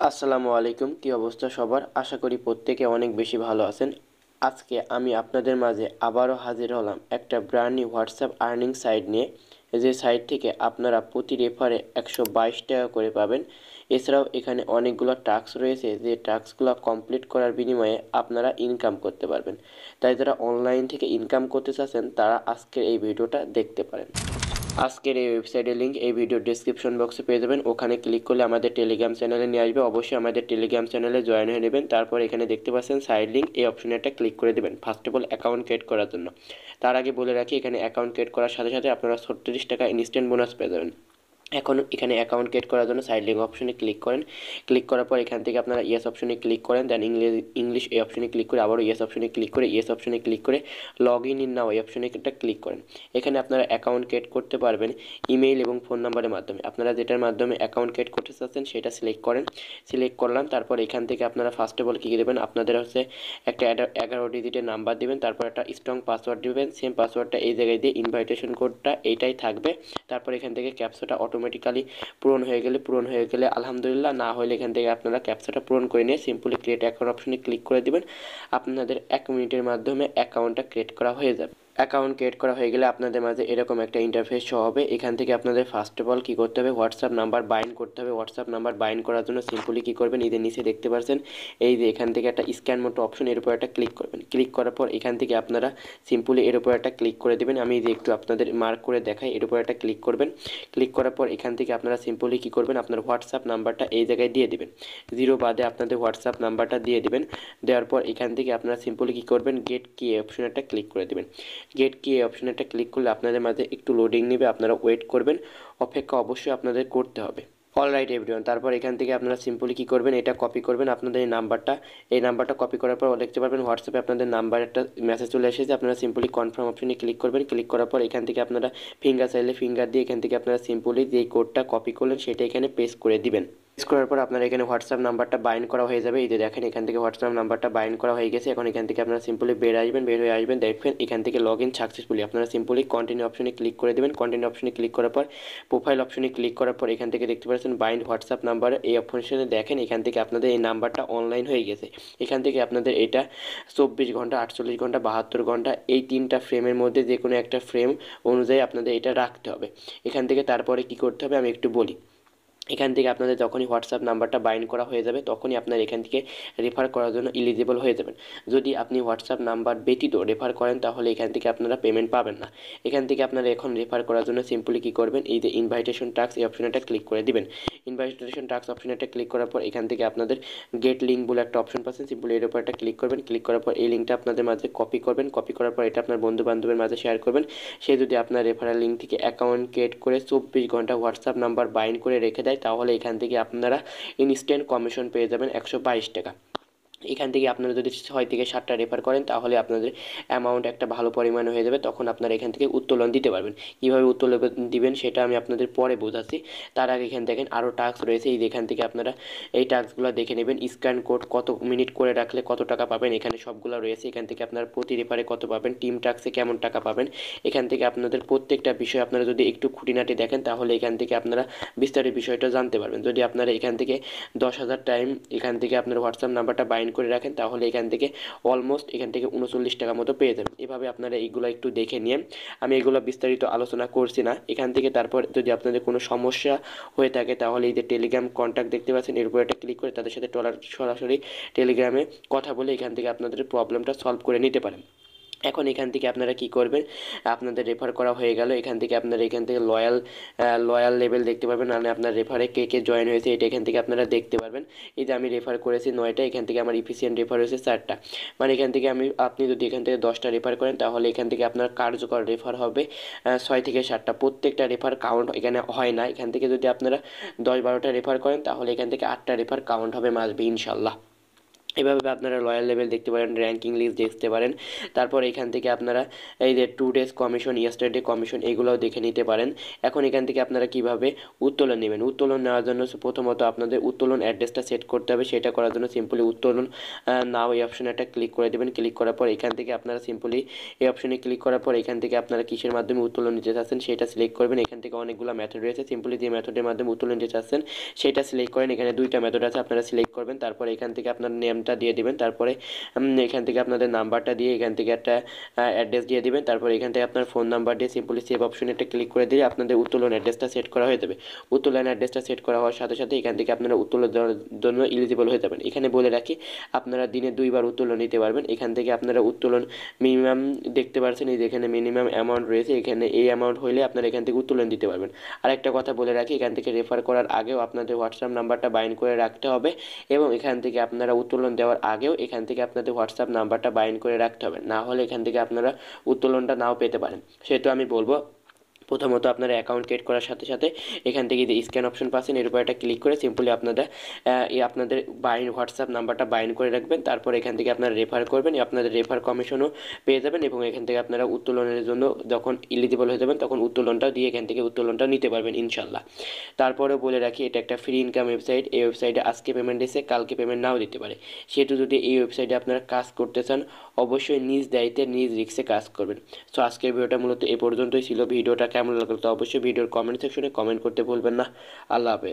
আসসালামু আলাইকুম। কি অবস্থা সবার? আশা করি প্রত্যেকে অনেক বেশি ভালো আছেন। আজকে আমি আপনাদের মাঝে আবারও হাজির হলাম একটা brand new WhatsApp earning site নিয়ে, যে সাইট থেকে আপনারা প্রতি রেফারে 122 টাকা করে পাবেন। এছাড়াও এখানে অনেকগুলো টাস্ক রয়েছে, যে টাস্কগুলো কমপ্লিট করার বিনিময়ে আপনারা ইনকাম করতে পারবেন। তাই যারা অনলাইন থেকে ইনকাম করতে চাচ্ছেন তারা আজকের এই ভিডিওটা দেখতে পারেন। আজকের এই ওয়েবসাইটের লিঙ্ক এই ভিডিওর ডেসক্রিপশন বক্সে পেয়ে যাবেন। ওখানে ক্লিক করলে আমাদের টেলিগ্রাম চ্যানেলে নিয়ে আসবে। অবশ্যই আমাদের টেলিগ্রাম চ্যানেলে জয়েন হয়ে নেবেন। তারপর এখানে দেখতে পাচ্ছেন সাইড লিঙ্ক, এই অপশনে একটা ক্লিক করে দেবেন first of all account create করার জন্য। তার আগে বলে রাখি, এখানে অ্যাকাউন্ট ক্রিয়েট করার সাথে সাথে আপনারা 36 টাকা ইনস্ট্যান্ট বোনাস পেয়ে যাবেন। এখন এখানে অ্যাকাউন্ট ক্রিয়েট করার জন্য সাইড লিঙ্ক অপশনে ক্লিক করেন। ক্লিক করার পর এখান থেকে আপনারা ইয়েস অপশনে ক্লিক করেন, দেন ইংলিশ এই অপশনে ক্লিক করে আবারও ইয়েস অপশনে ক্লিক করে ইয়েস অপশনে ক্লিক করে লগ ইন নাও এই অপশনে একটা ক্লিক করেন। এখানে আপনারা অ্যাকাউন্ট ক্রিয়েট করতে পারবেন ইমেইল এবং ফোন নাম্বারের মাধ্যমে। আপনারা যেটার মাধ্যমে অ্যাকাউন্ট ক্রিয়েট করতে চাচ্ছেন সেটা সিলেক্ট করেন। সিলেক্ট করলাম, তারপর এখান থেকে আপনারা ফার্স্ট অফ অল কী দেবেন, আপনাদের হচ্ছে একটা 11 ডিজিটের নাম্বার দিবেন, তারপর একটা স্ট্রং পাসওয়ার্ড দিবেন। সেম পাসওয়ার্ডটা এই জায়গায় দিয়ে ইনভাইটেশন কোডটা এইটাই থাকবে। তারপর এখান থেকে ক্যাপচাটা অটোমেটিক্যালি পূরণ হয়ে গেলে আলহামদুলিল্লাহ, না হলে এখান থেকে আপনারা ক্যাপচাটা পূরণ করে নিয়ে সিম্পলি ক্রিয়েট অ্যাকাউন্ট অপশনে ক্লিক করে দিবেন। আপনাদের 1 মিনিটের মাধ্যমে অ্যাকাউন্টটা ক্রিয়েট করা হয়ে যাবে। অ্যাকাউন্ট ক্রিয়েট করা হয়ে গেলে আপনাদের মাঝে এরকম একটা ইন্টারফেস শো হবে। এখান থেকে আপনাদের ফার্স্ট অফ অল কী করতে হবে, হোয়াটসঅ্যাপ নাম্বার বাইন্ড করতে হবে। হোয়াটসঅ্যাপ নাম্বার বাইন্ড করার জন্য সিম্পলি কী করবেন, এদের নিচে দেখতে পাচ্ছেন এই যে এখান থেকে একটা স্ক্যান মতো অপশন, এর উপর একটা ক্লিক করবেন। ক্লিক করার পর এখান থেকে আপনারা সিম্পলি এর উপর একটা ক্লিক করে দেবেন। আমি যে একটু আপনাদের মার্ক করে দেখাই, এর উপর একটা ক্লিক করবেন। ক্লিক করার পর এখান থেকে আপনারা সিম্পলি কী করবেন, আপনার হোয়াটসঅ্যাপ নাম্বারটা এই জায়গায় দিয়ে দেবেন। 0 বাদে আপনাদের হোয়াটসঅ্যাপ নাম্বারটা দিয়ে দেবেন। দেওয়ার পর এখান থেকে আপনারা সিম্পলি কী করবেন, গেট কি অপশন একটা ক্লিক করে দেবেন। গেট কি অপশন একটা ক্লিক করলে আপনাদের মাঝে একটু লোডিং নেবে, আপনারা ওয়েট করবেন। অপেক্ষা অবশ্যই আপনাদের করতে হবে। অলরাইট এভরিওয়ান, তারপর এখান থেকে আপনারা সিম্পলি কী করবেন, এটা কপি করবেন আপনাদের এই নাম্বারটা কপি করার পর দেখতে পারবেন হোয়াটসঅ্যাপে আপনাদের নাম্বার একটা মেসেজ চলে এসেছে। আপনারা সিম্পলি কনফার্ম অপশনে ক্লিক করবেন। ক্লিক করার পর এখান থেকে আপনারা ফিঙ্গার চাইলে ফিঙ্গার দিয়ে এখান থেকে আপনারা সিম্পলি যে কোডটা কপি করলেন সেটা এখানে পেস্ট করে দিবেন। পেস্ট করার পর আপনারা এখানে হোয়াটসঅ্যাপ নাম্বারটা বাইন্ড করা হয়ে যাবে। এই যে দেখেন এখান থেকে হোয়াটসঅ্যাপ নাম্বারটা বাইন্ড করা হয়ে গেছে। এখন এখান থেকে আপনারা সিম্পলি বের হয়ে আসবেন, দেখবেন এখান থেকে লগ ইন সাকসেসফুলি। আপনারা সিম্পলি কন্টিনিউ অপশনে ক্লিক করে দেবেন। কন্টিনিউ অপশনে ক্লিক করার পর প্রোফাইল অপশনে ক্লিক করার পর এখান থেকে দেখতে পাচ্ছেন বাইন্ড হোয়াটসঅ্যাপ নাম্বার, এই অপশনে দেখেন এখান থেকে আপনাদের এই নাম্বারটা অনলাইন হয়ে গেছে। এখান থেকে আপনাদের এটা 24 ঘন্টা, 48 ঘন্টা, 72 ঘন্টা এই 3টা ফ্রেমের মধ্যে যে কোনো একটা ফ্রেম অনুযায়ী আপনাদের এটা রাখতে হবে। এখান থেকে তারপরে কি করতে হবে আমি একটু বলি। এখান থেকে আপনাদের যখনই হোয়াটসঅ্যাপ নাম্বারটা বাইন্ড করা হয়ে যাবে তখনই আপনার এখান থেকে রেফার করার জন্য এলিজিবল হয়ে যাবেন। যদি আপনি হোয়াটসঅ্যাপ নাম্বার ব্যতীত রেফার করেন তাহলে এখান থেকে আপনারা পেমেন্ট পাবেন না। এখান থেকে আপনারা এখন রেফার করার জন্য সিম্পলি কী করবেন, এই যে ইনভাইটেশন টাস্ক এই অপশনটা ক্লিক করে দিবেন। ইনভাইটেশন টাস্ক অপশনটা ক্লিক করার পর এখান থেকে আপনাদের গেট লিঙ্ক বলে একটা অপশন পাচ্ছেন, সিম্পলি এর উপর একটা ক্লিক করবেন। ক্লিক করার পর এই লিঙ্কটা আপনাদের মাঝে কপি করবেন। কপি করার পর এটা আপনার বন্ধু বান্ধবের মাঝে শেয়ার করবেন। সে যদি আপনার রেফারেল লিঙ্ক থেকে অ্যাকাউন্ট ক্রিয়েট করে 24 ঘন্টা হোয়াটসঅ্যাপ নাম্বার বাইন্ড করে রেখে দেয় তাহলে এখান থেকে আপনারা ইনস্ট্যান্ট কমিশন পেয়ে যাবেন 122 টাকা। এখান থেকে আপনারা যদি 6 থেকে 7টা রেফার করেন তাহলে আপনাদের অ্যামাউন্ট একটা ভালো পরিমাণ হয়ে যাবে। তখন আপনারা এখান থেকে উত্তোলন দিতে পারবেন। কীভাবে উত্তোলন দিবেন সেটা আমি আপনাদের পরে বোঝাচ্ছি। তার আগে এখানে দেখেন আরও টাস্ক রয়েছে, এই এখান থেকে আপনারা এই টাস্কগুলো দেখে নেবেন। স্ক্যান কোড কত মিনিট করে রাখলে কত টাকা পাবেন এখানে সবগুলো রয়েছে। এখান থেকে আপনারা প্রতি রেফারে কত পাবেন, টিম টাস্কে কেমন টাকা পাবেন, এখান থেকে আপনাদের প্রত্যেকটা বিষয় আপনারা যদি একটু খুঁটিনাটি দেখেন তাহলে এখান থেকে আপনারা বিস্তারিত বিষয়টা জানতে পারবেন। যদি আপনারা এখান থেকে 10,000 টাইম এখান থেকে আপনার হোয়াটসঅ্যাপ নাম্বারটা বাইন্ড করে রাখেন তাহলে এখান থেকে অলমোস্ট এখান থেকে 39 টাকা মতো পেয়ে যাবেন। এভাবে আপনারা এইগুলো একটু দেখে নিন, আমি এগুলো বিস্তারিত আলোচনা করছি না। এখান থেকে তারপর যদি আপনাদের কোনো সমস্যা হয়ে থাকে তাহলে এই যে টেলিগ্রাম কন্ট্যাক্ট দেখতে পাচ্ছেন এর উপর একটা ক্লিক করে তাদের সাথে সরাসরি টেলিগ্রামে কথা বলে এখান থেকে আপনাদের প্রবলেমটা সলভ করে নিতে পারেন। এখন এখান থেকে আপনারা কি করবেন, আপনাদের রেফার করা হয়ে গেল। এখান থেকে আপনারা লয়াল লেভেল দেখতে পারবেন, মানে আপনার রেফারে কে কে জয়েন হয়েছে এটা এখান থেকে আপনারা দেখতে পারবেন। এই যে আমি রেফার করেছি 9টা, এখান থেকে আমার ইফিসিয়েন্ট রেফার হয়েছে 4টা। মানে এখান থেকে আপনি যদি এখান থেকে 10টা রেফার করেন তাহলে এখান থেকে আপনার কার্যকর রেফার হবে 6 থেকে 7টা। প্রত্যেকটা রেফার কাউন্ট এখানে হয় না। এখান থেকে যদি আপনারা 10-12টা রেফার করেন তাহলে এখান থেকে 8টা রেফার কাউন্ট হবে মাসবে ইনশাল্লাহ। এভাবে আপনারা লয়াল লেভেল দেখতে পারেন, র্যাঙ্কিং লিস্ট দেখতে পারেন। তারপর এখান থেকে আপনারা এই যে 2 ডেজ কমিশন, ইয়েস্টারডে কমিশন এগুলোও দেখে নিতে পারেন। এখন এখান থেকে আপনারা কিভাবে উত্তোলন নেবেন, উত্তোলন নেওয়ার জন্য প্রথমত আপনাদের উত্তোলন অ্যাড্রেসটা সেট করতে হবে। সেটা করার জন্য সিম্পলি উত্তোলন নাও এই অপশনে একটা ক্লিক করে দেবেন। ক্লিক করার পর এখান থেকে আপনারা সিম্পলি এই অপশনে ক্লিক করার পর এখান থেকে আপনারা কিসের মাধ্যমে উত্তোলন নিতে চাচ্ছেন সেটা সিলেক্ট করবেন। এখান থেকে অনেকগুলো মেথড রয়েছে, সিম্পলি যে মেথডের মাধ্যমে উত্তোলন নিতে চাচ্ছেন সেটা সিলেক্ট করেন। এখানে 2টা মেথড আছে, আপনারা সিলেক্ট করবেন। তারপর এখান থেকে আপনার নেমটা দিয়ে দিবেন। তারপরে এখান থেকে আপনাদের নাম্বারটা দিয়ে এখান থেকে একটা অ্যাড্রেস দিয়ে দিবেন। তারপর এখান থেকে আপনার ফোন নাম্বার দিয়ে সিম্পলি সেভ অপশনে একটা ক্লিক করে দিলে আপনাদের উত্তোলন অ্যাড্রেসটা সেট করা হয়ে যাবে। উত্তোলন অ্যাড্রেসটা সেট করা হওয়ার সাথে সাথে এখান থেকে আপনারা উত্তোলন দেওয়ার জন্য এলিজিবল হয়ে যাবেন। এখানে বলে রাখি আপনারা দিনে 2বার উত্তোলন নিতে পারবেন। এখান থেকে আপনারা উত্তোলন মিনিমাম দেখতে পাচ্ছেন, এই যে এখানে মিনিমাম অ্যামাউন্ট রয়েছে, এখানে এই অ্যামাউন্ট হইলে আপনারা এখান থেকে উত্তোলন দিতে পারবেন। আরেকটা কথা বলে রাখি, এখান থেকে রেফার করার আগেও আপনাদের হোয়াটসঅ্যাপ নাম্বারটা বাইন্ড করে রাখতে হবে এবং এখান থেকে আপনারা উত্তোলন দেওয়ার আগেও এখান থেকে আপনাদের হোয়াটসঅ্যাপ নাম্বারটা বাইন্ড করে রাখতে হবে, না হলে এখান থেকে আপনারা উত্তোলনটা নাও পেতে পারেন। সেহেতু আমি বলবো প্রথমত আপনারা অ্যাকাউন্ট ক্রিয়েট করার সাথে সাথে এখান থেকে যে স্ক্যান অপশন পাচ্ছেন এর উপর একটা ক্লিক করে সিম্পলি আপনাদের আপনাদের হোয়াটসঅ্যাপ নাম্বারটা বাইন্ড করে রাখবেন। তারপর এখান থেকে আপনারা রেফার করবেন, আপনাদের রেফার কমিশনও পেয়ে যাবেন এবং এখান থেকে আপনারা উত্তোলনের জন্য যখন এলিজিবল হয়ে যাবেন তখন উত্তোলনটাও দিয়ে এখান থেকে উত্তোলনটাও নিতে পারবেন ইনশাল্লাহ। তারপরেও বলে রাখি এটা একটা ফ্রি ইনকাম ওয়েবসাইট। এই ওয়েবসাইটে আজকে পেমেন্ট দিচ্ছে, কালকে পেমেন্ট নাও দিতে পারে। সেহেতু যদি এই ওয়েবসাইটে আপনারা কাজ করতে চান অবশ্যই নিজ দায়িত্বে নিজ রিস্কে কাজ করবেন। সো আজকের ভিডিওটা মূলত এ পর্যন্তই ছিল। ভিডিওটা কেমন লাগলো তো অবশ্যই ভিডিওর কমেন্ট সেকশনে কমেন্ট করতে ভুলবেন না। আল্লাহ হাফেজ।